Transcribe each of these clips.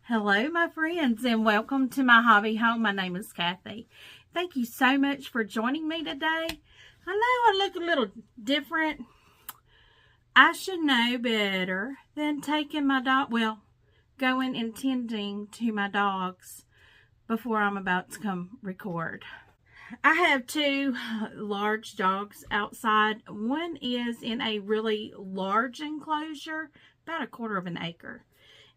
Hello, my friends, and welcome to my hobby home. My name is Cathy. Thank you so much for joining me today. I know I look a little different. I should know better than taking my dog, going and tending to my dogs before I'm about to come record. I have two large dogs outside. One is in a really large enclosure, about a quarter of an acre.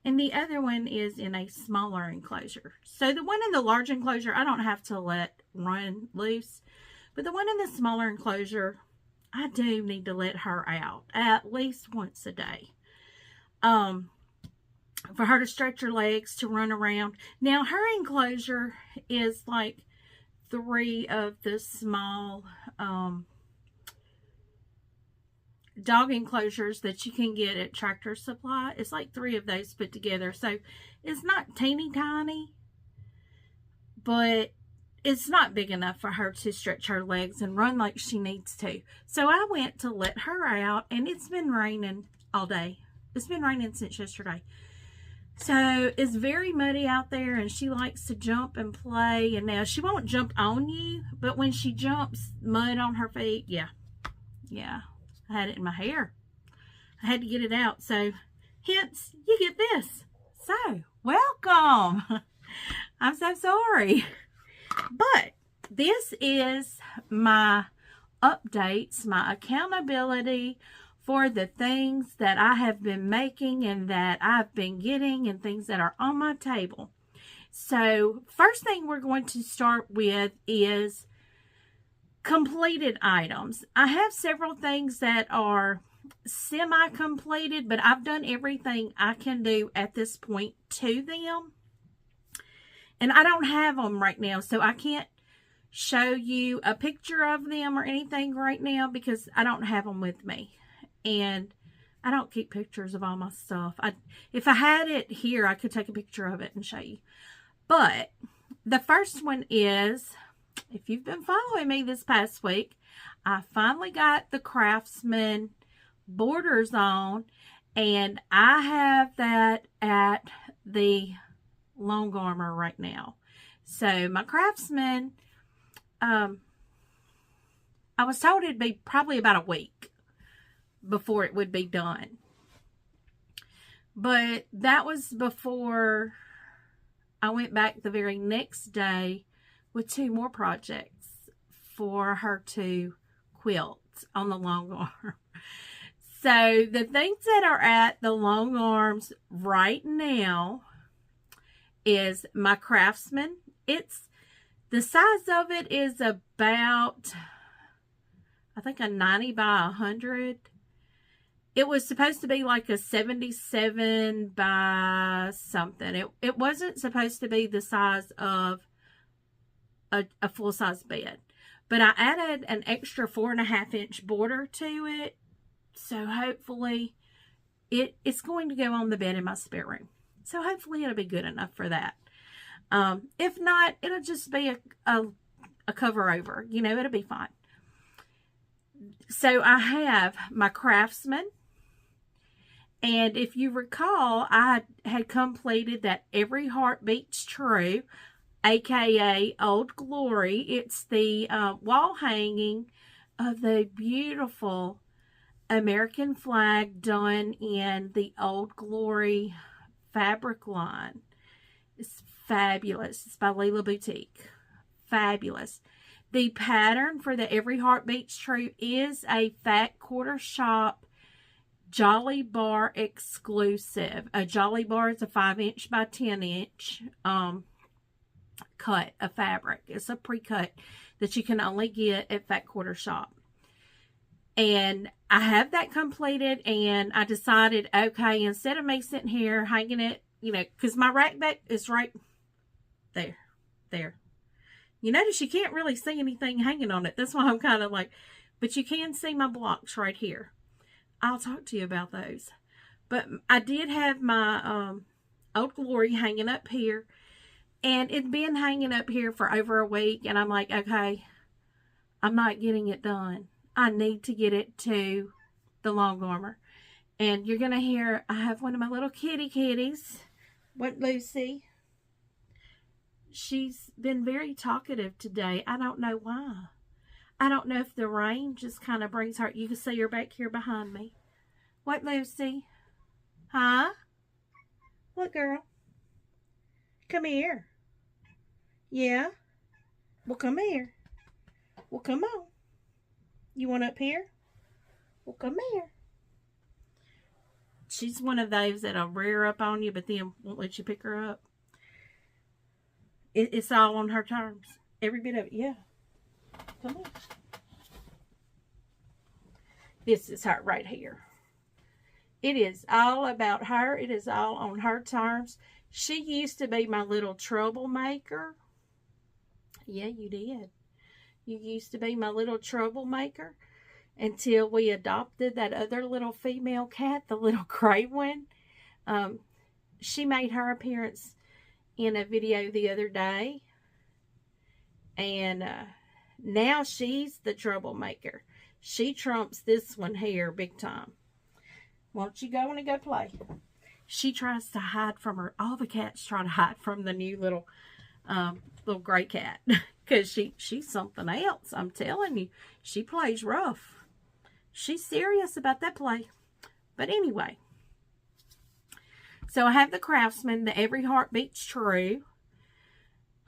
And the other one is in a smaller enclosure. So the one in the large enclosure, I don't have to let run loose. But the one in the smaller enclosure, I do need to let her out at least once a day. For her to stretch her legs, to run around. Now, her enclosure is like 3 of the small dog enclosures that you can get at Tractor Supply. It's like 3 of those put together. So it's not teeny tiny, but it's not big enough for her to stretch her legs and run like she needs to. So I went to let her out, and it's been raining all day. It's been raining since yesterday. So it's very muddy out there, and she likes to jump and play. And now she won't jump on you, but when she jumps, mud on her feet, yeah. I had it in my hair. I had to get it out. So, hence, you get this. So, welcome. I'm so sorry. But, this is my updates, my accountability for the things that I have been making and that I've been getting and things that are on my table. So, first thing we're going to start with is completed items. I have several things that are semi-completed, but I've done everything I can do at this point to them. And I don't have them right now, so I can't show you a picture of them or anything right now because I don't have them with me. And I don't keep pictures of all my stuff. If I had it here, I could take a picture of it and show you. But the first one is, if you've been following me this past week, I finally got the Craftsman borders on, and I have that at the long armor right now. So my Craftsman, I was told it'd be probably about a week before it would be done. But that was before I went back the very next day with 2 more projects for her to quilt on the long arm. So the things that are at the long arms right now is my Craftsman. The size of it is about, I think, a 90 by 100. It was supposed to be like a 77 by something. It wasn't supposed to be the size of a full-size bed, but I added an extra 4.5-inch border to it, so hopefully it's going to go on the bed in my spare room. So hopefully it'll be good enough for that. If not, it'll just be a cover over. You know, it'll be fine. So I have my Craftsman, and if you recall, I had completed that Every Heart Beats True, aka Old Glory. It's the wall hanging of the beautiful American flag done in the Old Glory fabric line. It's fabulous. It's by Lella Boutique. Fabulous. The pattern for the Every Heart Beats True is a Fat Quarter Shop Jolly Bar exclusive. A Jolly Bar is a 5-inch by 10-inch cut of fabric. It's a pre-cut that you can only get at Fat Quarter Shop. And I have that completed, and I decided, okay, instead of me sitting here hanging it, you know, because my rack back is right there. You notice you can't really see anything hanging on it. That's why I'm kind of like, but you can see my blocks right here. I'll talk to you about those. But I did have my Old Glory hanging up here. And it'd been hanging up here for over a week. And I'm like, okay, I'm not getting it done. I need to get it to the long armor. And you're going to hear, I have one of my little kitties. What, Lucy? She's been very talkative today. I don't know why. I don't know if the rain just kind of brings her. You can see her back here behind me. What, Lucy? Huh? What, girl? Come here. Yeah? Well, come here. Well, come on. You want up here? Well, come here. She's one of those that'll rear up on you, but then won't let you pick her up. It's all on her terms. Every bit of it. Yeah. Come on. This is her right here. It is all about her. It is all on her terms. She used to be my little troublemaker. Yeah, you did. You used to be my little troublemaker until we adopted that other little female cat, the little gray one. She made her appearance in a video the other day. And now she's the troublemaker. She trumps this one here big time. Won't you go and go play? She tries to hide from her. All the cats try to hide from the new little gray cat. Because she's something else. I'm telling you. She plays rough. She's serious about that play. But anyway. So I have the Craftsman, the Every Heart Beats True.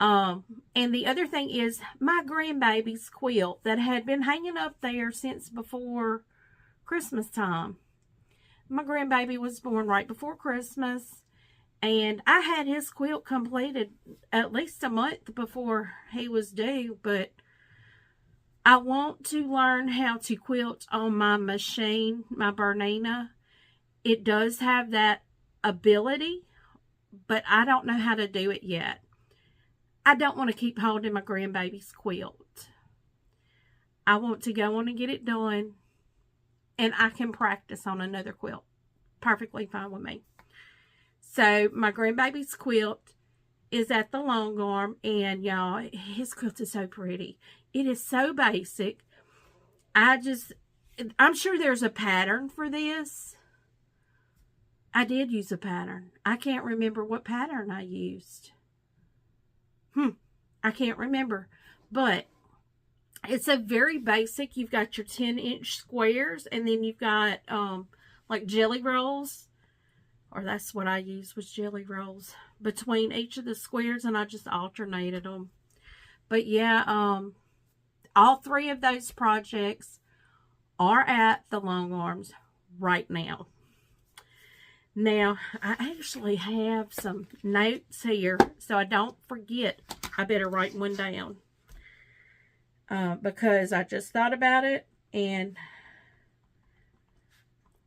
And the other thing is my grandbaby's quilt that had been hanging up there since before Christmas time. My grandbaby was born right before Christmas, and I had his quilt completed at least a month before he was due, but I want to learn how to quilt on my machine, my Bernina. It does have that ability, but I don't know how to do it yet. I don't want to keep holding my grandbaby's quilt. I want to go on and get it done, and I can practice on another quilt. Perfectly fine with me. So, my grandbaby's quilt is at the long arm, and y'all, his quilt is so pretty. It is so basic. I'm sure there's a pattern for this. I did use a pattern. I can't remember what pattern I used. I can't remember. But it's a very basic. You've got your 10-inch squares, and then you've got like jelly rolls, or that's what I used, was jelly rolls between each of the squares, and I just alternated them. But yeah, all three of those projects are at the long arms right now. Now, I actually have some notes here, so I don't forget. I better write one down. Because I just thought about it, and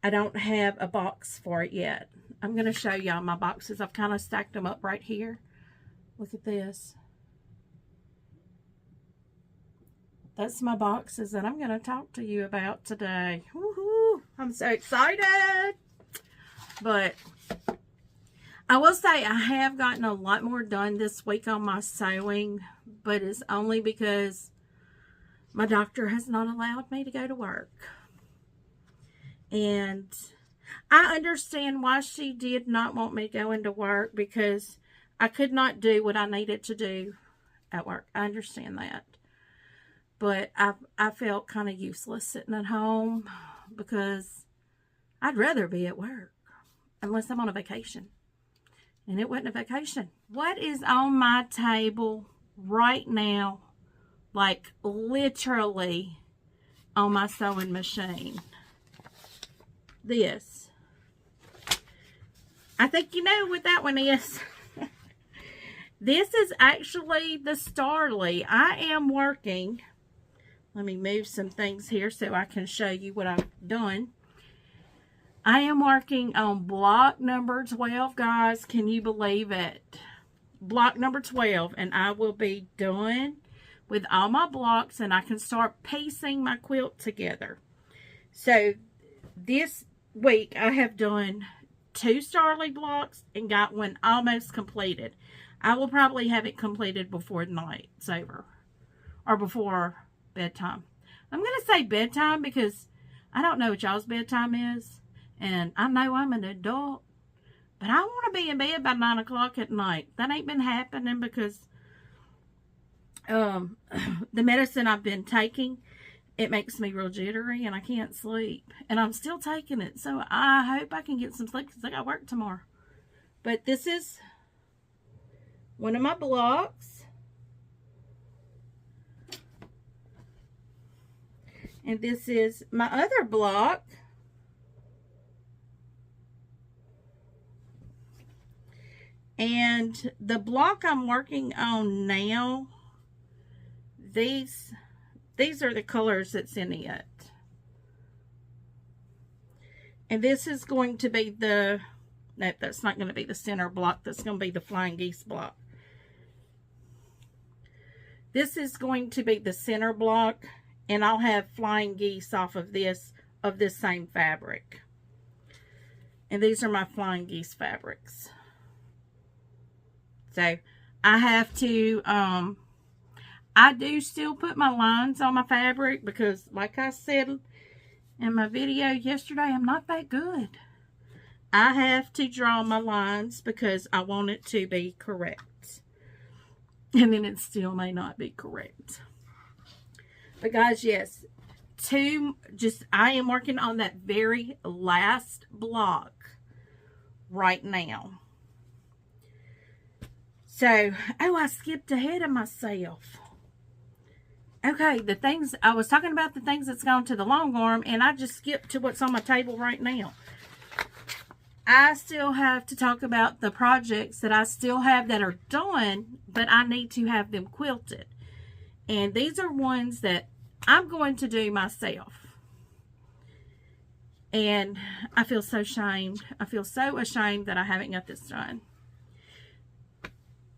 I don't have a box for it yet. I'm going to show y'all my boxes. I've kind of stacked them up right here. Look at this. That's my boxes that I'm going to talk to you about today. Woohoo! I'm so excited! But I will say I have gotten a lot more done this week on my sewing, but it's only because my doctor has not allowed me to go to work. And I understand why she did not want me to go into work, because I could not do what I needed to do at work. I understand that. But I felt kind of useless sitting at home, because I'd rather be at work. Unless I'm on a vacation. And it wasn't a vacation. What is on my table right now, like literally on my sewing machine? This. I think you know what that one is. This is actually the Starly. I am working. Let me move some things here so I can show you what I've done. I am working on block number 12, guys. Can you believe it? Block number 12, and I will be done with all my blocks, and I can start piecing my quilt together. So, this week I have done 2 Starly blocks and got one almost completed. I will probably have it completed before the night's over, or before bedtime. I'm going to say bedtime because I don't know what y'all's bedtime is. And I know I'm an adult, But I want to be in bed by 9 o'clock at night. That ain't been happening because the medicine I've been taking, it makes me real jittery and I can't sleep. And I'm still taking it. So I hope I can get some sleep because I got work tomorrow. But this is one of my blocks. And this is my other block. And the block I'm working on now, these are the colors that's in it. And this is going to be the, no, that's not going to be the center block. That's going to be the flying geese block. This is going to be the center block. And I'll have flying geese off of this same fabric. And these are my flying geese fabrics. So I have to, I do still put my lines on my fabric because like I said in my video yesterday, I'm not that good. I have to draw my lines because I want it to be correct. And then it still may not be correct. But guys, yes, I am working on that very last block right now. So, oh, I skipped ahead of myself. Okay, the things, I was talking about the things that's gone to the long arm, and I just skipped to what's on my table right now. I still have to talk about the projects that I still have that are done, but I need to have them quilted. And these are ones that I'm going to do myself. And I feel so ashamed. I feel so ashamed that I haven't got this done.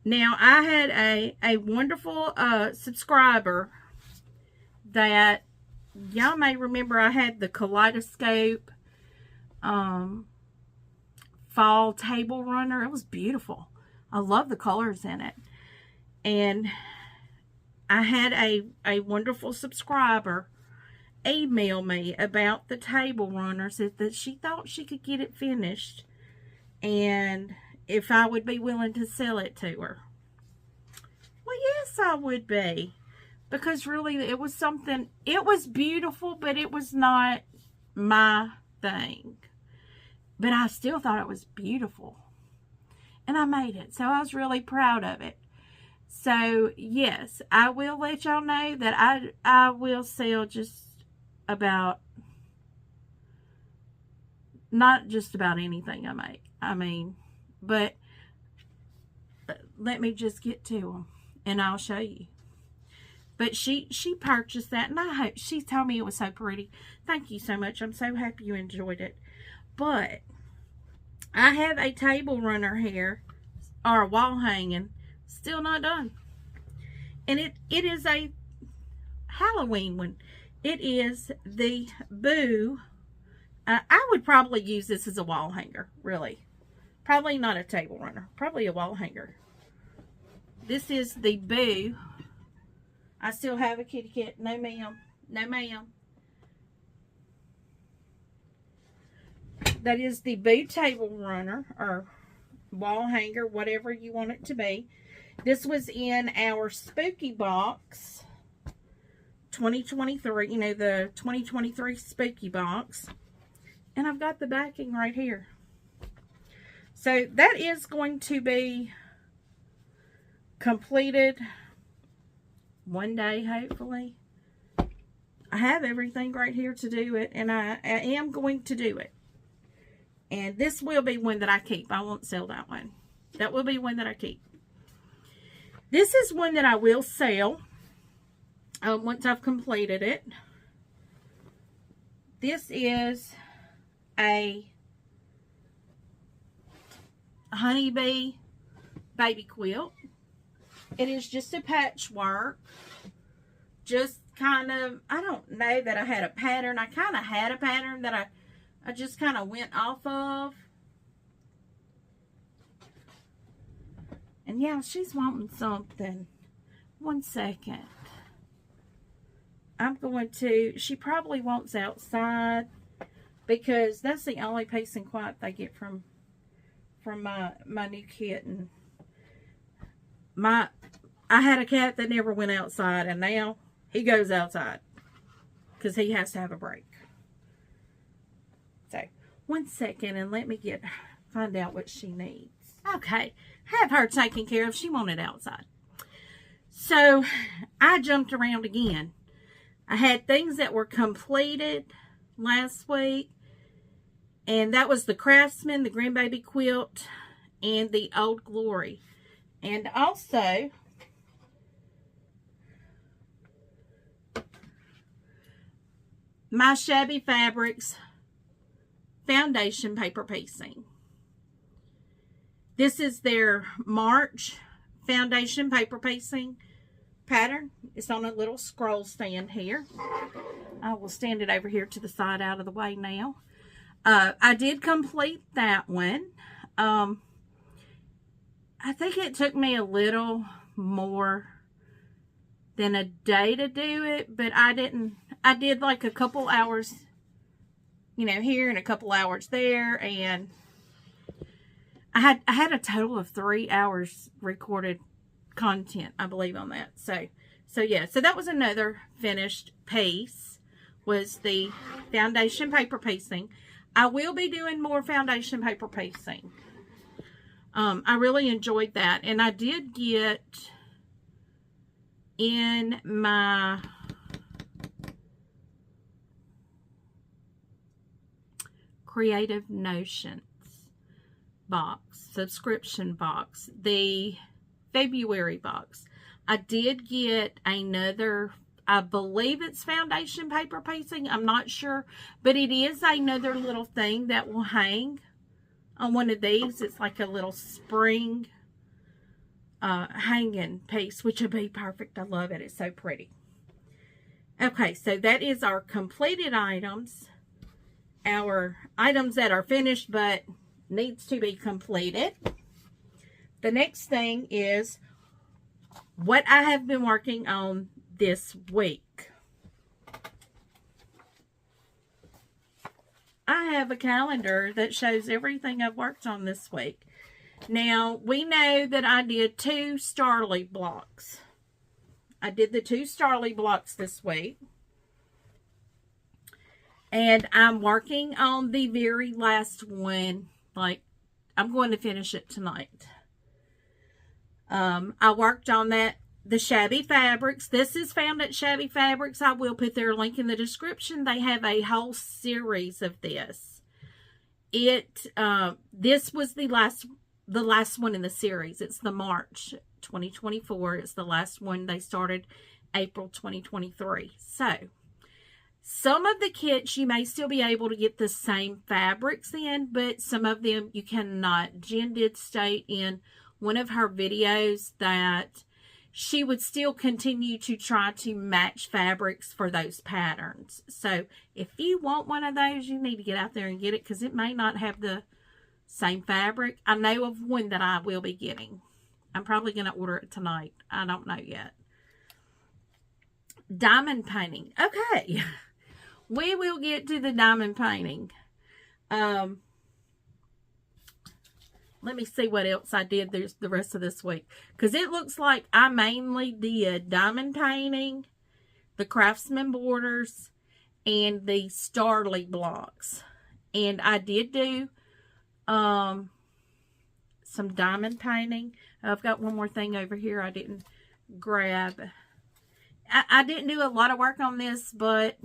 Now, I had a wonderful subscriber that, y'all may remember, I had the Kaleidoscope fall table runner. It was beautiful. I love the colors in it. And I had a wonderful subscriber email me about the table runner, said that she thought she could get it finished and if I would be willing to sell it to her. Well, yes, I would be. Because really, it was something, it was beautiful, but it was not my thing. But I still thought it was beautiful. And I made it. So I was really proud of it. So, yes, I will let y'all know that I will sell just about, not just about anything I make. I mean, but let me just get to them and I'll show you. But she purchased that, and I hope, she told me it was so pretty. Thank you so much. I'm so happy you enjoyed it. But I have a table runner here, or a wall hanging, still not done. And it is a Halloween one. It is the Boo. I would probably use this as a wall hanger, really. Probably not a table runner. Probably a wall hanger. This is the Boo. I still have a kitty cat. No, ma'am. No, ma'am. That is the Boo table runner, or wall hanger, whatever you want it to be. This was in our spooky box, 2023. You know, the 2023 spooky box. And I've got the backing right here. So that is going to be completed one day, hopefully. I have everything right here to do it, and I am going to do it. And this will be one that I keep. I won't sell that one. That will be one that I keep. This is one that I will sell once I've completed it. This is a honeybee baby quilt. It is just a patchwork. Just kind of, I don't know that I had a pattern. I kind of had a pattern that I just kind of went off of. And yeah, she's wanting something. One second. I'm going to, she probably wants outside because that's the only peace and quiet they get from from my new kitten. I had a cat that never went outside, and now he goes outside because he has to have a break. So, 1 second, and let me find out what she needs. Okay, have her taken care of. She wanted outside. So, I jumped around again. I had things that were completed last week, and that was the Craftsman, the Grandbaby Quilt, and the Old Glory. And also, my Shabby Fabrics foundation paper piecing. This is their March foundation paper piecing pattern. It's on a little scroll stand here. I will stand it over here to the side out of the way now. I did complete that one. I think it took me a little more than a day to do it, but I did like a couple hours, you know, here and a couple hours there, and I had a total of 3 hours recorded content, I believe, on that. So yeah, so that was another finished piece, was the foundation paper piecing. I will be doing more foundation paper piecing. I really enjoyed that, and I did get in my Creative Notions box, subscription box, the February box. I did get another, I believe it's foundation paper piecing, I'm not sure, but it is another little thing that will hang on one of these. It's like a little spring hanging piece, which would be perfect. I love it. It's so pretty. Okay, so that is our completed items, our items that are finished but needs to be completed. The next thing is what I have been working on this week. I have a calendar that shows everything I've worked on this week. Now, we know that I did 2 Starly blocks. I did the 2 Starly blocks this week. And I'm working on the very last one. Like, I'm going to finish it tonight. I worked on that, the Shabby Fabrics. This is found at Shabby Fabrics. I will put their link in the description. They have a whole series of this. This was the last one in the series. It's the March 2024. It's the last one. They started April 2023. So, some of the kits you may still be able to get the same fabrics in, but some of them you cannot. Jen did state in one of her videos that she would still continue to try to match fabrics for those patterns. So, if you want one of those, you need to get out there and get it, because it may not have the same fabric. I know of one that I will be getting. I'm probably going to order it tonight. I don't know yet. Diamond painting. Okay. We will get to the diamond painting. Let me see what else I did the rest of this week. Because it looks like I mainly did diamond painting, the Craftsman borders, and the Starly blocks. And I did do some diamond painting. I've got one more thing over here I didn't grab. I didn't do a lot of work on this, but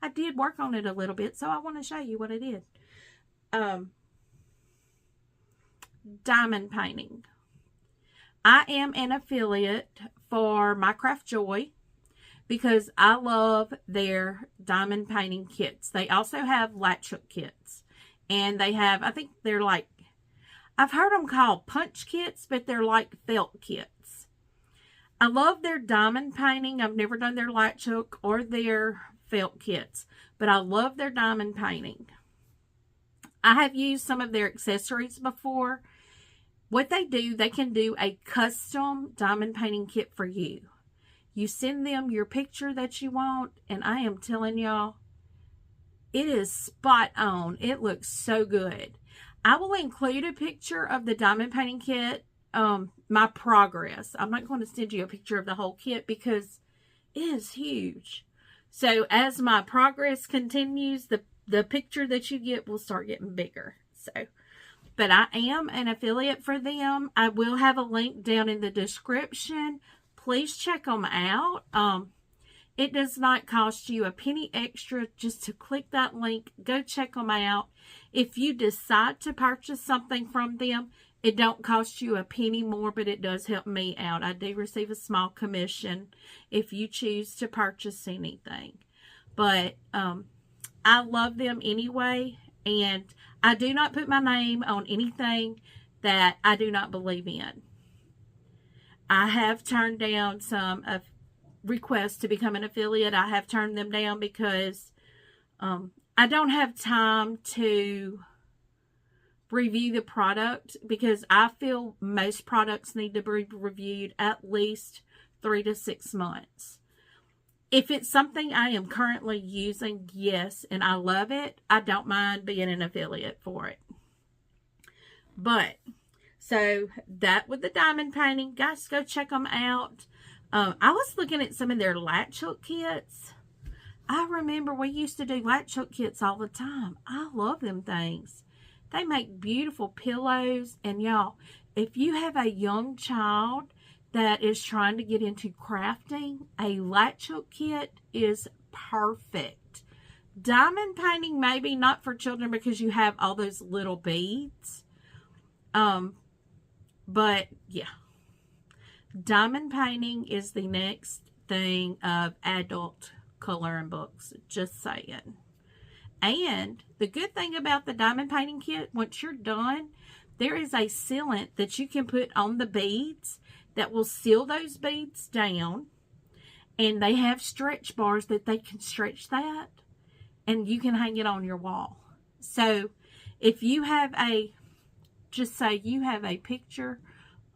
I did work on it a little bit, so I want to show you what I did. Diamond painting. I am an affiliate for MyCraftJoy because I love their diamond painting kits. They also have Latch kits. And they have, I think they're like, I've heard them called punch kits, but they're like felt kits. I love their diamond painting. I've never done their latch hook or their felt kits, but I love their diamond painting. I have used some of their accessories before. What they do, they can do a custom diamond painting kit for you. You send them your picture that you want, and I am telling y'all, it is spot on. It looks so good. I will include a picture of the diamond painting kit, my progress. I'm not going to send you a picture of the whole kit because it is huge. So as my progress continues, the picture that you get will start getting bigger. So, but I am an affiliate for them. I will have a link down in the description. Please check them out. It does not cost you a penny extra just to click that link. Go check them out. If you decide to purchase something from them, it don't cost you a penny more, but it does help me out. I do receive a small commission if you choose to purchase anything. But I love them anyway, and I do not put my name on anything that I do not believe in. I have turned down some of requests to become an affiliate. I have turned them down because I don't have time to review the product, because I feel most products need to be reviewed at least 3 to 6 months. If it's something I am currently using, yes, and I love it, I don't mind being an affiliate for it. But, so that with the diamond painting, guys, go check them out. I was looking at some of their Latch hook kits. I remember we used to do Latch hook kits all the time. I love them things. They make beautiful pillows. And y'all, if you have a young child that is trying to get into crafting, a Latch hook kit is perfect. Diamond painting, maybe not for children because you have all those little beads. But yeah. Diamond painting is the next thing of adult coloring books. Just saying. And the good thing about the diamond painting kit, once you're done, there is a sealant that you can put on the beads that will seal those beads down. And they have stretch bars that they can stretch that, and you can hang it on your wall. So if you have just say you have a picture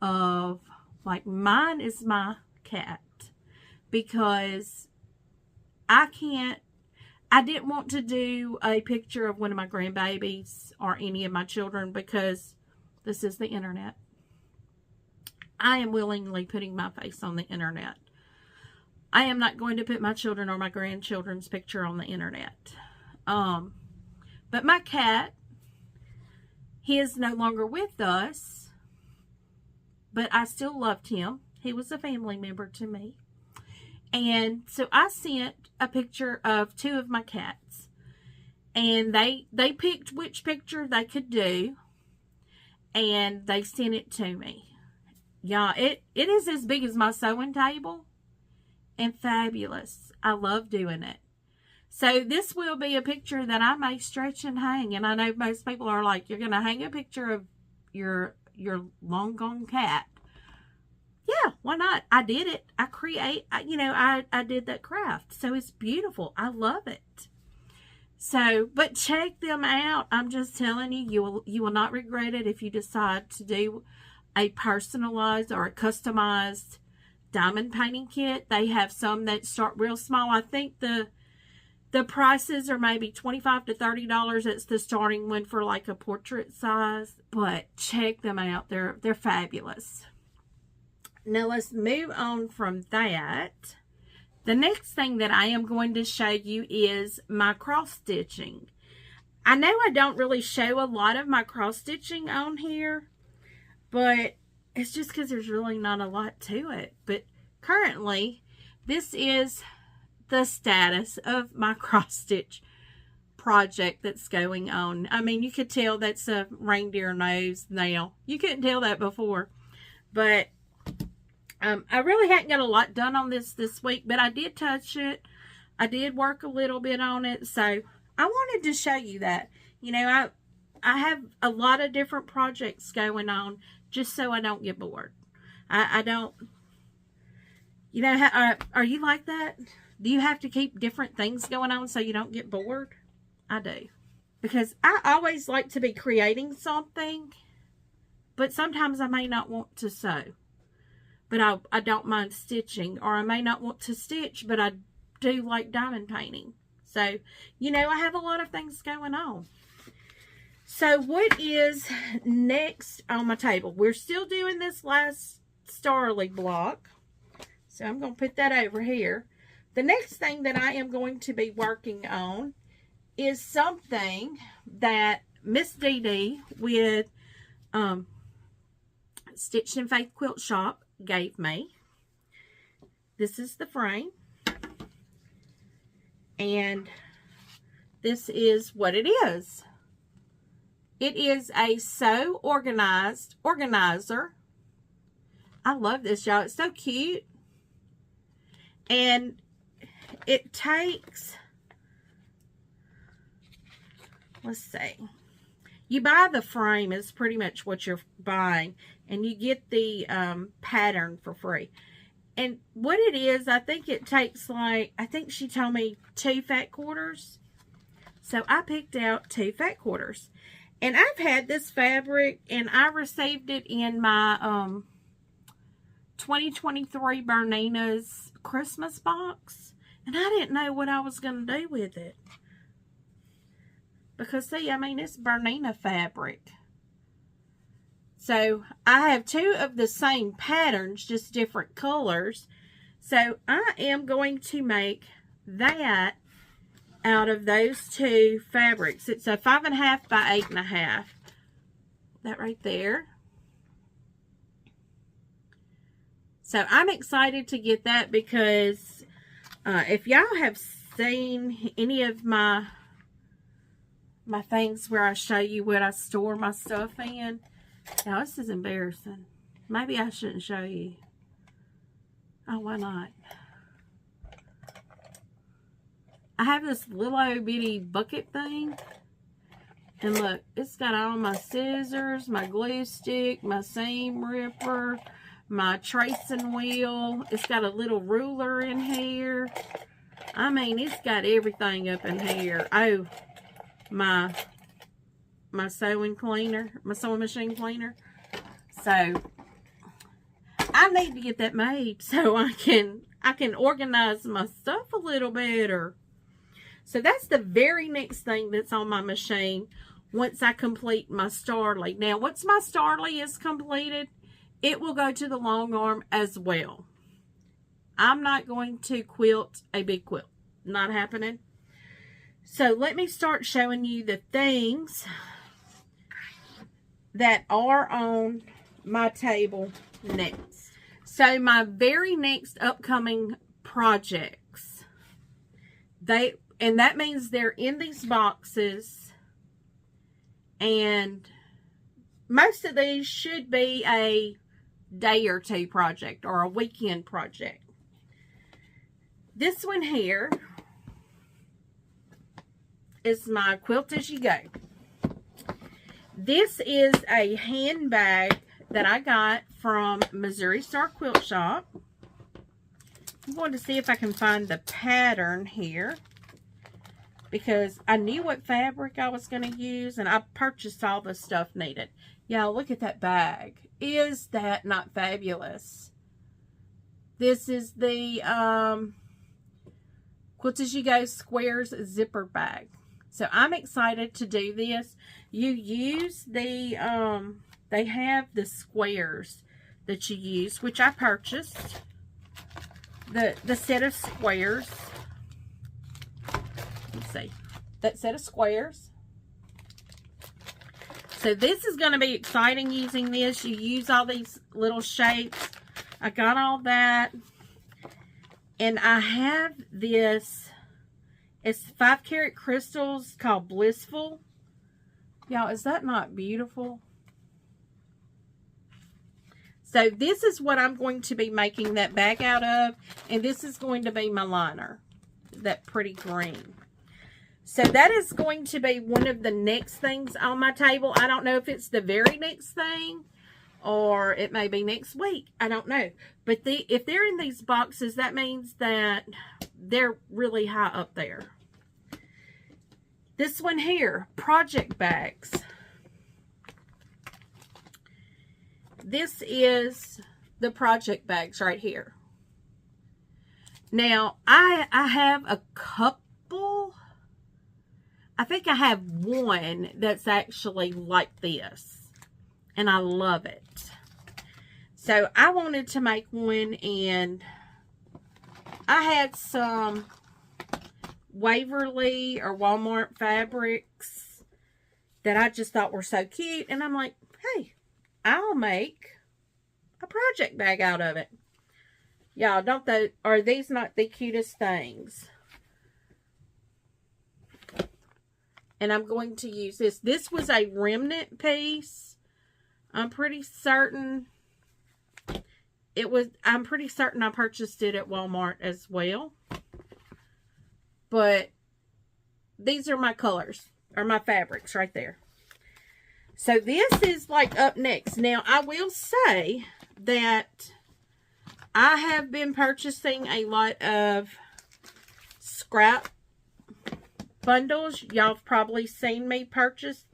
of, like mine is my cat, because I didn't want to do a picture of one of my grandbabies or any of my children because this is the internet. I am willingly putting my face on the internet. I am not going to put my children or my grandchildren's picture on the internet. But my cat, he is no longer with us, but I still loved him. He was a family member to me. And so I sent a picture of 2 of my cats. And they picked which picture they could do. And they sent it to me. Yeah, it is as big as my sewing table. And fabulous. I love doing it. So this will be a picture that I may stretch and hang. And I know most people are like, you're going to hang a picture of your long gone cat. Yeah, why not? I did it. I did that craft. So it's beautiful. I love it. So, but check them out. I'm just telling you, you will not regret it if you decide to do a personalized or a customized diamond painting kit. They have some that start real small. I think the prices are maybe $25 to $30. It's the starting one for like a portrait size. But check them out. They're fabulous. Now let's move on from that. The next thing that I am going to show you is my cross stitching. I know I don't really show a lot of my cross stitching on here, but it's just because there's really not a lot to it. But currently, this is the status of my cross stitch project that's going on. I mean, you could tell that's a reindeer nose now. You couldn't tell that before, but I really hadn't got a lot done on this week, but I did touch it. I did work a little bit on it, so I wanted to show you that. You know, I have a lot of different projects going on just so I don't get bored. I don't, you know, are you like that? Do you have to keep different things going on so you don't get bored? I do. Because I always like to be creating something, but sometimes I may not want to sew. But I don't mind stitching, or I may not want to stitch, but I do like diamond painting. So, you know, I have a lot of things going on. So what is next on my table? We're still doing this last Starly block. So I'm going to put that over here. The next thing that I am going to be working on is something that Miss Dee Dee with Stitched in Faith Quilt Shop gave me. This is the frame. And this is what it is. It is a Sew organizer. I love this, y'all. It's so cute. And it takes, let's see. You buy the frame, is pretty much what you're buying. And you get the pattern for free. And what it is, I think it takes like, I think she told me 2 fat quarters. So I picked out 2 fat quarters. And I've had this fabric, and I received it in my 2023 Bernina's Christmas box. And I didn't know what I was going to do with it. Because, see, I mean, it's Bernina fabric. So, I have 2 of the same patterns, just different colors. So, I am going to make that out of those 2 fabrics. It's a 5.5 by 8.5. That right there. So, I'm excited to get that because if y'all have seen any of my things where I show you what I store my stuff in. Now, this is embarrassing. Maybe I shouldn't show you. Oh, why not? I have this little old bitty bucket thing. And look, it's got all my scissors, my glue stick, my seam ripper, my tracing wheel. It's got a little ruler in here. I mean, it's got everything up in here. Oh, my sewing cleaner, my sewing machine cleaner. So I need to get that made so I can organize my stuff a little better. So that's the very next thing that's on my machine once I complete my Starly. Now, once my Starly is completed, it will go to the long arm as well. I'm not going to quilt a big quilt. Not happening. So let me start showing you the things that are on my table next. So my very next upcoming projects, and that means they're in these boxes, and most of these should be a day or 2 project or a weekend project. This one here is my Quilt As You Go. This is a handbag that I got from Missouri Star Quilt Shop. I'm going to see if I can find the pattern here, because I knew what fabric I was going to use, and I purchased all the stuff needed. Y'all, look at that bag. Is that not fabulous? This is the Quilt As You Go Squares zipper bag. So I'm excited to do this. You use the, they have the squares that you use, which I purchased. The set of squares. Let's see. That set of squares. So this is going to be exciting using this. You use all these little shapes. I got all that. And I have this. It's 5-carat crystals called Blissful. Y'all, is that not beautiful? So this is what I'm going to be making that bag out of. And this is going to be my liner. That pretty green. So that is going to be one of the next things on my table. I don't know if it's the very next thing, or it may be next week. I don't know. But if they're in these boxes, that means that they're really high up there. This one here, project bags. This is the project bags right here. Now, I have a couple. I think I have one that's actually like this. And I love it. So I wanted to make one, and I had some Waverly or Walmart fabrics that I just thought were so cute. And I'm like, hey, I'll make a project bag out of it. Y'all, are these not the cutest things? And I'm going to use this. This was a remnant piece. I'm pretty certain I purchased it at Walmart as well. But these are my colors, or my fabrics right there. So this is like up next. Now, I will say that I have been purchasing a lot of scrap bundles. Y'all have probably seen me purchase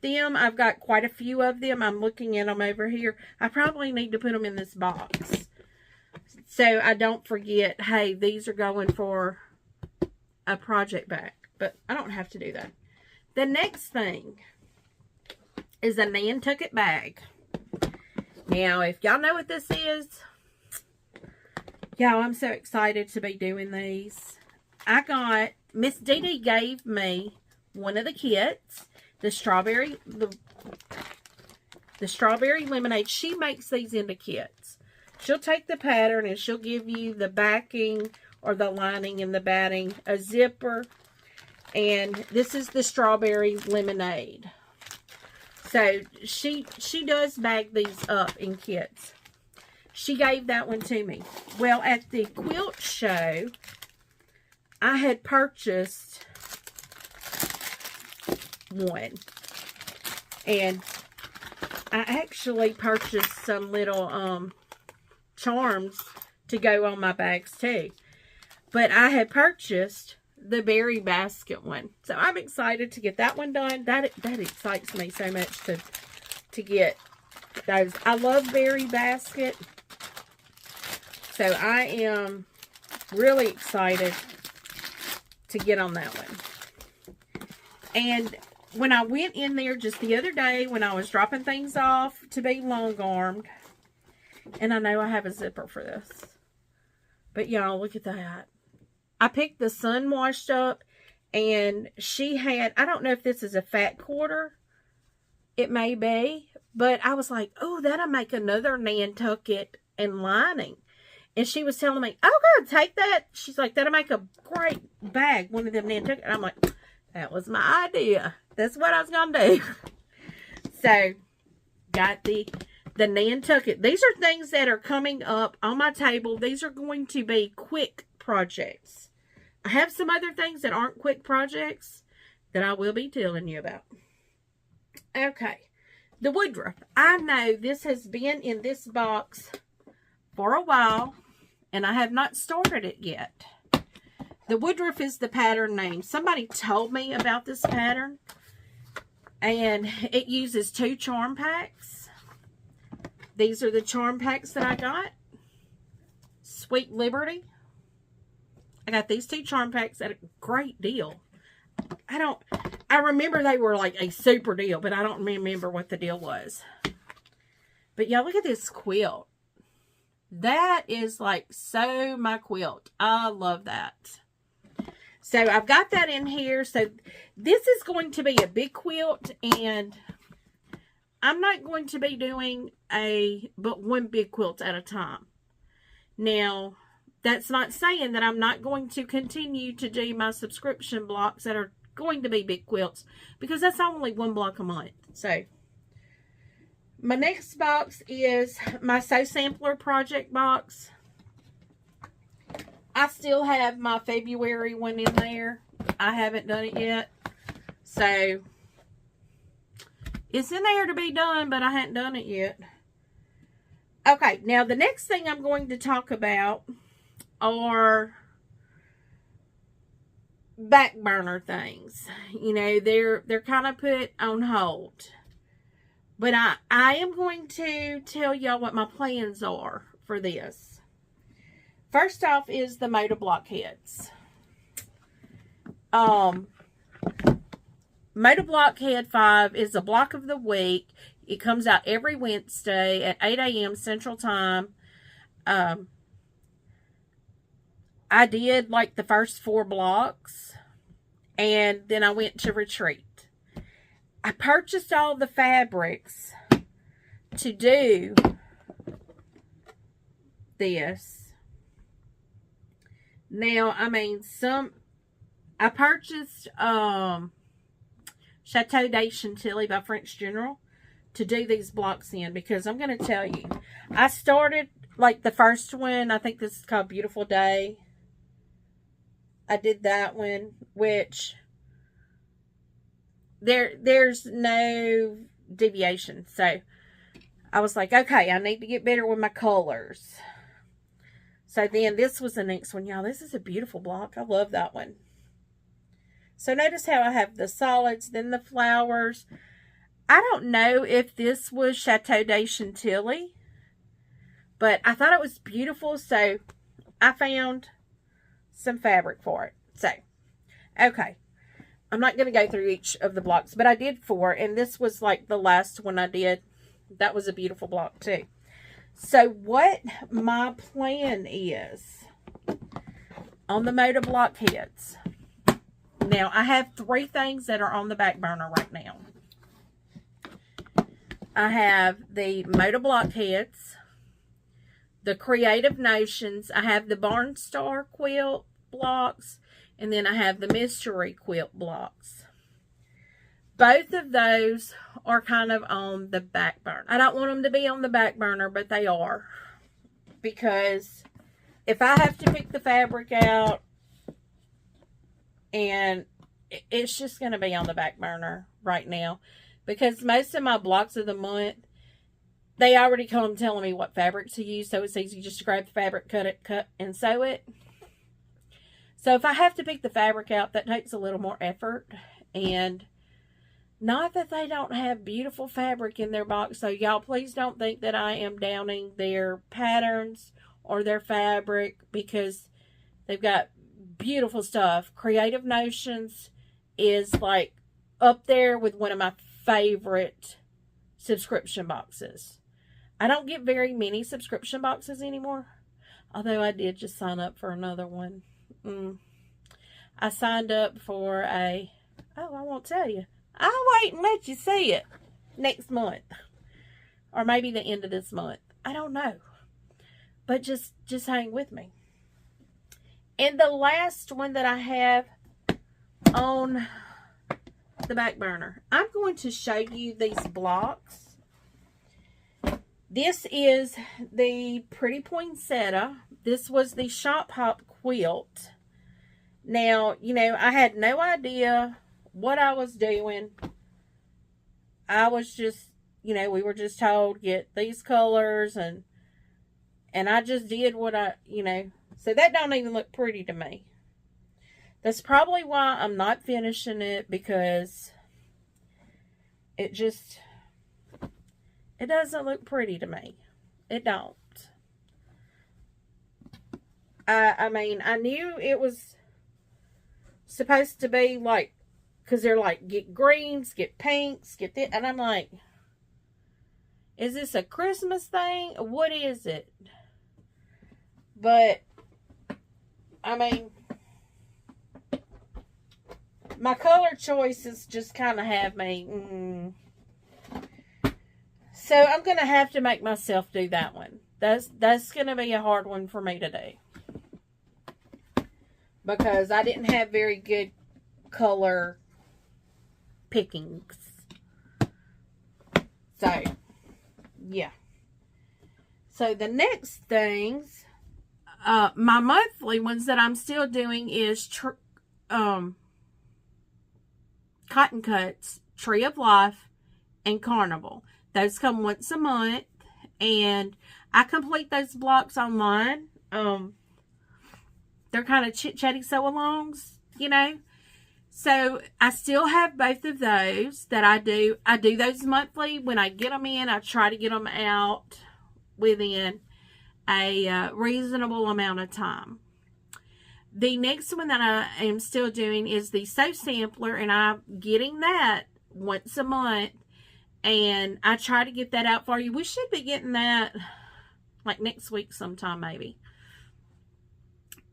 them. I've got quite a few of them. I'm looking at them over here. I probably need to put them in this box so I don't forget, hey, these are going for a project bag. But I don't have to do that. The next thing is a Nantucket bag. Now, if y'all know what this is, y'all, I'm so excited to be doing these. Miss Dee Dee gave me one of the kits, the strawberry lemonade. She makes these into kits. She'll take the pattern and she'll give you the backing or the lining and the batting, a zipper, and this is the strawberry lemonade. So she does bag these up in kits. She gave that one to me. Well, at the quilt show, I had purchased one. And I actually purchased some little charms to go on my bags too. But I had purchased the berry basket one. So I'm excited to get that one done. That excites me so much to get those. I love berry basket. So I am really excited to get on that one. And when I went in there just the other day when I was dropping things off to be long-armed, and I know I have a zipper for this, but y'all, look at that. I picked the Sun Washed Up, and she had, I don't know if this is a fat quarter, it may be, but I was like, oh, that'll make another Nantucket and lining. And she was telling me, oh, God, take that. She's like, that'll make a great bag, one of them Nantucket. And I'm like, that was my idea. That's what I was going to do. So, got the Nantucket. These are things that are coming up on my table. These are going to be quick projects. I have some other things that aren't quick projects that I will be telling you about. Okay. The woodruff. I know this has been in this box for a while, and I have not started it yet. The woodruff is the pattern name. Somebody told me about this pattern, and it uses 2 charm packs. These are the charm packs that I got. Sweet Liberty. I got these 2 charm packs at a great deal. I remember they were like a super deal, but I don't remember what the deal was. But yeah, look at this quilt. That is like so my quilt. I love that. So I've got that in here. So this is going to be a big quilt, and I'm not going to be doing but one big quilt at a time. Now, that's not saying that I'm not going to continue to do my subscription blocks that are going to be big quilts, because that's only 1 block a month. So my next box is my Sew Sampler project box. I still have my February one in there. I haven't done it yet. So it's in there to be done, but I haven't done it yet. Okay, now the next thing I'm going to talk about are back burner things. You know, they're kind of put on hold. But I am going to tell y'all what my plans are for this. First off is the Moda Blockheads. Moda Blockhead 5 is a block of the week. It comes out every Wednesday at 8 a.m. Central Time. I did like the first 4 blocks, and then I went to retreat. I purchased all the fabrics to do this. Now, I mean, I purchased Chateau de Chantilly by French General to do these blocks in, because I'm going to tell you, I started like the first one. I think this is called Beautiful Day. I did that one, which there's no deviation. So I was like, okay, I need to get better with my colors. So then this was the next one. Y'all, this is a beautiful block. I love that one. So notice how I have the solids, then the flowers. I don't know if this was Chateau de Chantilly, but I thought it was beautiful, so I found some fabric for it. So, okay. I'm not going to go through each of the blocks, but I did 4, and this was like the last one I did. That was a beautiful block too. So what my plan is on the Moda Blockheads. Now, I have 3 things that are on the back burner right now. I have the Moda Blockheads, the Creative Notions. I have the Barnstar quilt blocks, and then I have the Mystery quilt blocks. Both of those are kind of on the back burner. I don't want them to be on the back burner, but they are. Because if I have to pick the fabric out, and it's just going to be on the back burner right now. Because most of my blocks of the month, they already come telling me what fabric to use. So it's easy just to grab the fabric, cut, and sew it. So if I have to pick the fabric out, that takes a little more effort. And not that they don't have beautiful fabric in their box. So y'all, please don't think that I am downing their patterns or their fabric, because they've got beautiful stuff. Creative Notions is like up there with one of my favorite subscription boxes. I don't get very many subscription boxes anymore, although I did just sign up for another one. I signed up for I won't tell you. I'll wait and let you see it next month, or maybe the end of this month. I don't know, but just hang with me. And the last one that I have on the back burner, I'm going to show you these blocks. This is the Pretty Poinsettia. This was the Shop Hop quilt. Now, you know, I had no idea what I was doing. I was just, you know, we were just told, get these colors, and I just did what I, you know. So that don't even look pretty to me. That's probably why I'm not finishing it, because it doesn't look pretty to me. It don't. I mean, I knew it was supposed to be like, because they're like, get greens, get pinks, get this. And I'm like, is this a Christmas thing? What is it? But I mean, my color choices just kind of have me. So I'm going to have to make myself do that one. That's going to be a hard one for me to do, because I didn't have very good color pickings. So, yeah. So the next things, my monthly ones that I'm still doing is Cotton Cuts, Tree of Life, and Carnival. Those come once a month, and I complete those blocks online. They're kind of chit-chatty sew-alongs, you know. So I still have both of those that I do. I do those monthly. When I get them in, I try to get them out within a reasonable amount of time. The next one that I am still doing is the Sew Sampler, and I'm getting that once a month. And I try to get that out for you. We should be getting that like next week sometime, maybe.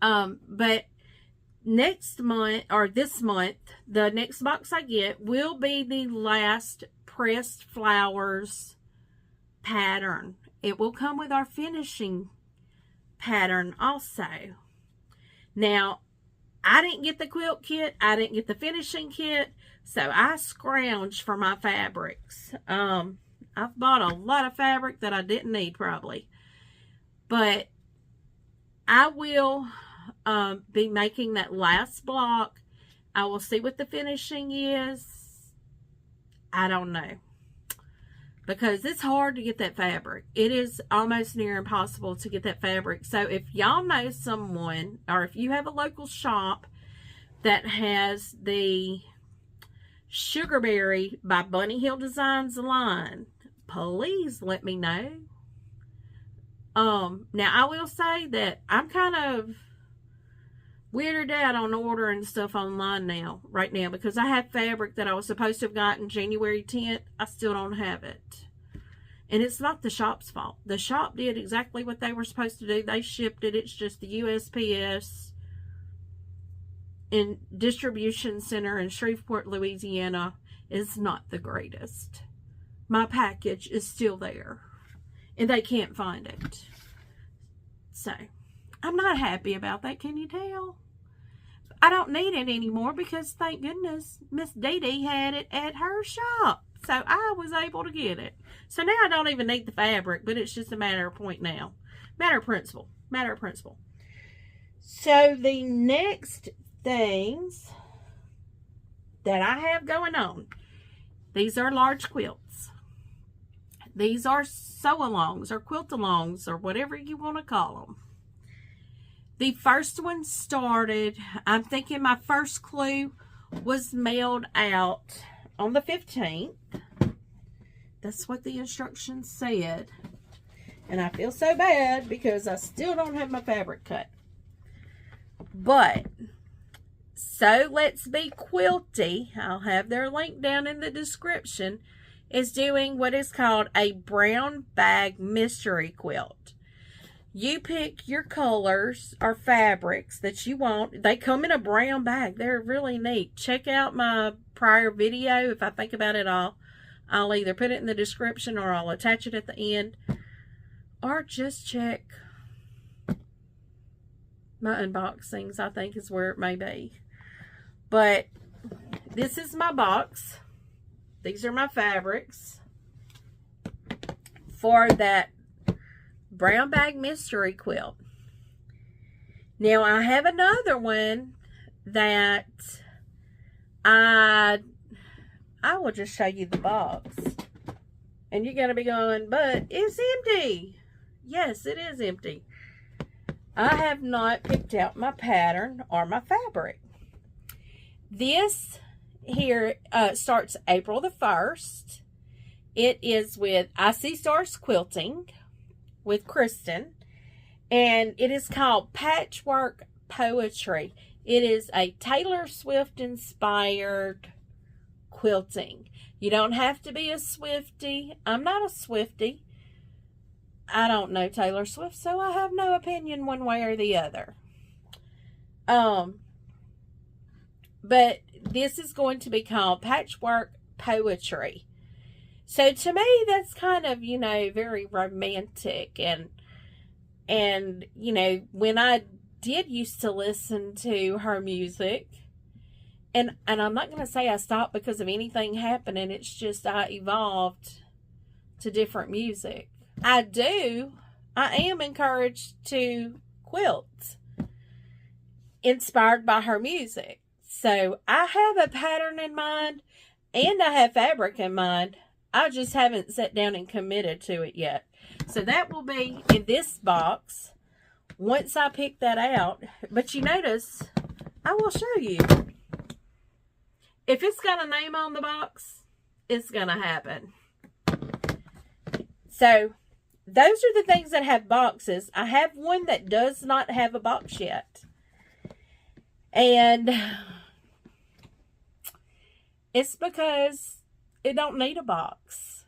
But next month, or this month, the next box I get will be the last Pressed Flowers pattern. It will come with our finishing pattern also. Now, I didn't get the quilt kit. I didn't get the finishing kit. So I scrounged for my fabrics. I've bought a lot of fabric that I didn't need probably. But I will be making that last block. I will see what the finishing is. I don't know. Because it's hard to get that fabric. It is almost near impossible to get that fabric. So if y'all know someone, or if you have a local shop that has the Sugarberry by Bunny Hill Designs line, please let me know. Now I will say that I'm kind of weirded out on ordering stuff online right now, because I have fabric that I was supposed to have gotten January 10th. I still don't have it. And it's not the shop's fault. The shop did exactly what they were supposed to do. They shipped it. It's just the USPS and distribution center in Shreveport, Louisiana is not the greatest. My package is still there, and they can't find it. So, I'm not happy about that, can you tell? I don't need it anymore because, thank goodness, Miss Dee Dee had it at her shop. So, I was able to get it. So, now I don't even need the fabric, but it's just a matter of point now. Matter of principle. Matter of principle. So, the next things that I have going on, these are large quilts. These are sew-alongs or quilt-alongs or whatever you want to call them. The first one started, I'm thinking my first clue was mailed out on the 15th. That's what the instructions said. And I feel so bad because I still don't have my fabric cut. But, So Let's Be Quilty, I'll have their link down in the description, is doing what is called a brown bag mystery quilt. You pick your colors or fabrics that you want. They come in a brown bag. They're really neat. Check out my prior video. If I think about it, I'll either put it in the description or I'll attach it at the end. Or just check my unboxings, I think is where it may be. But this is my box. These are my fabrics for that brown bag mystery quilt. Now I have another one that I will just show you the box. And you're going to be going, but it's empty. Yes, it is empty. I have not picked out my pattern or my fabric. This here starts April the 1st. It is with Icy Stars Quilting with Kristen. And it is called Patchwork Poetry. It is a Taylor Swift inspired quilting. You don't have to be a Swiftie. I'm not a Swiftie. I don't know Taylor Swift, so I have no opinion one way or the other. But this is going to be called Patchwork Poetry. So to me, that's kind of, you know, very romantic. And you know, when I did used to listen to her music, and I'm not going to say I stopped because of anything happening. It's just I evolved to different music. I am encouraged to quilt inspired by her music. So I have a pattern in mind and I have fabric in mind. I just haven't sat down and committed to it yet. So that will be in this box once I pick that out. But you notice, I will show you. If it's got a name on the box, it's going to happen. So those are the things that have boxes. I have one that does not have a box yet. And it's because it don't need a box.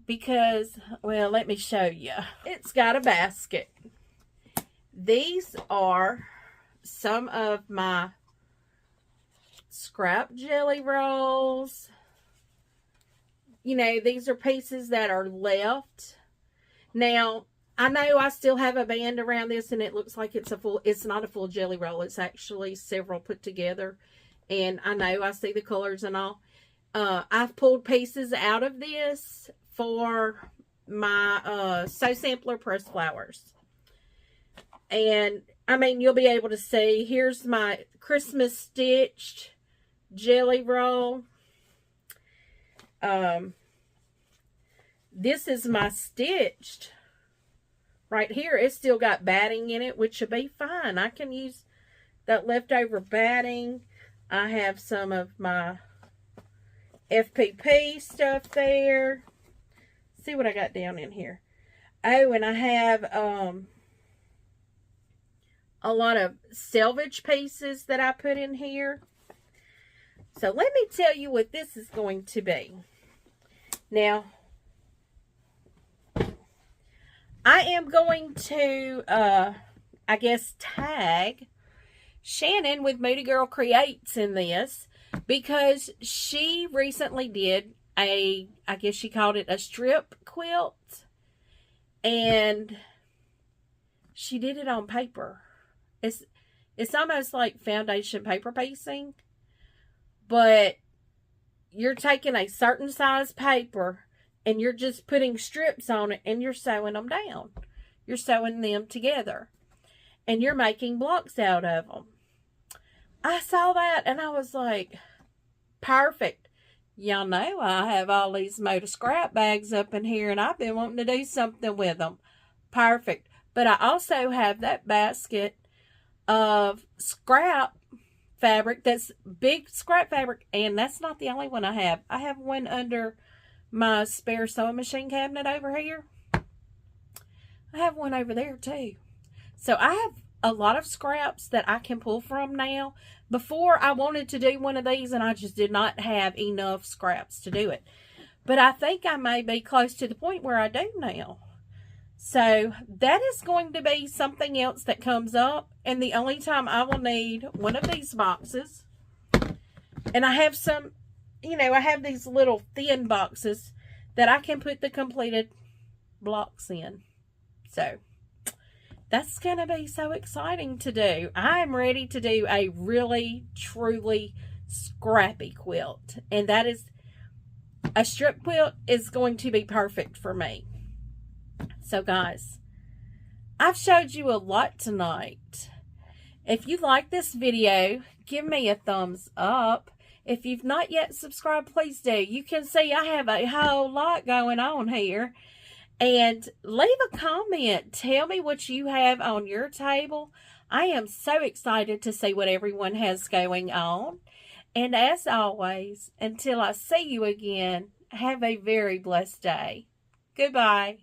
Because, well, let me show you. It's got a basket. These are some of my scrap jelly rolls. You know, these are pieces that are left. Now, I know I still have a band around this, and it looks like it's not a full jelly roll. It's actually several put together. And I know I see the colors and all. I've pulled pieces out of this for my Sew Sampler pressed flowers. And, I mean, you'll be able to see. Here's my Christmas stitched jelly roll. This is my stitched. Right here, it's still got batting in it, which should be fine. I can use that leftover batting. I have some of my FPP stuff there. See what I got down in here. Oh, and I have a lot of selvage pieces that I put in here. So let me tell you what this is going to be. Now, I am going to, I guess, tag Shannon with Moody Girl Creates in this, because she recently did I guess she called it a strip quilt, and she did it on paper. It's almost like foundation paper piecing, but you're taking a certain size paper and you're just putting strips on it and you're sewing them down. You're sewing them together and you're making blocks out of them. I saw that and I was like, perfect. Y'all know I have all these Moda scrap bags up in here and I've been wanting to do something with them. Perfect. But I also have that basket of scrap fabric, that's big scrap fabric, and that's not the only one I have. I have one under my spare sewing machine cabinet over here. I have one over there too. So I have a lot of scraps that I can pull from now. Before, I wanted to do one of these and I just did not have enough scraps to do it. But I think I may be close to the point where I do now. So that is going to be something else that comes up. And the only time I will need one of these boxes. And I have some, you know, I have these little thin boxes that I can put the completed blocks in. So that's going to be so exciting to do. I'm ready to do a really, truly scrappy quilt. And that is, a strip quilt is going to be perfect for me. So guys, I've showed you a lot tonight. If you like this video, give me a thumbs up. If you've not yet subscribed, please do. You can see I have a whole lot going on here. And leave a comment. Tell me what you have on your table. I am so excited to see what everyone has going on. And as always, until I see you again, have a very blessed day. Goodbye.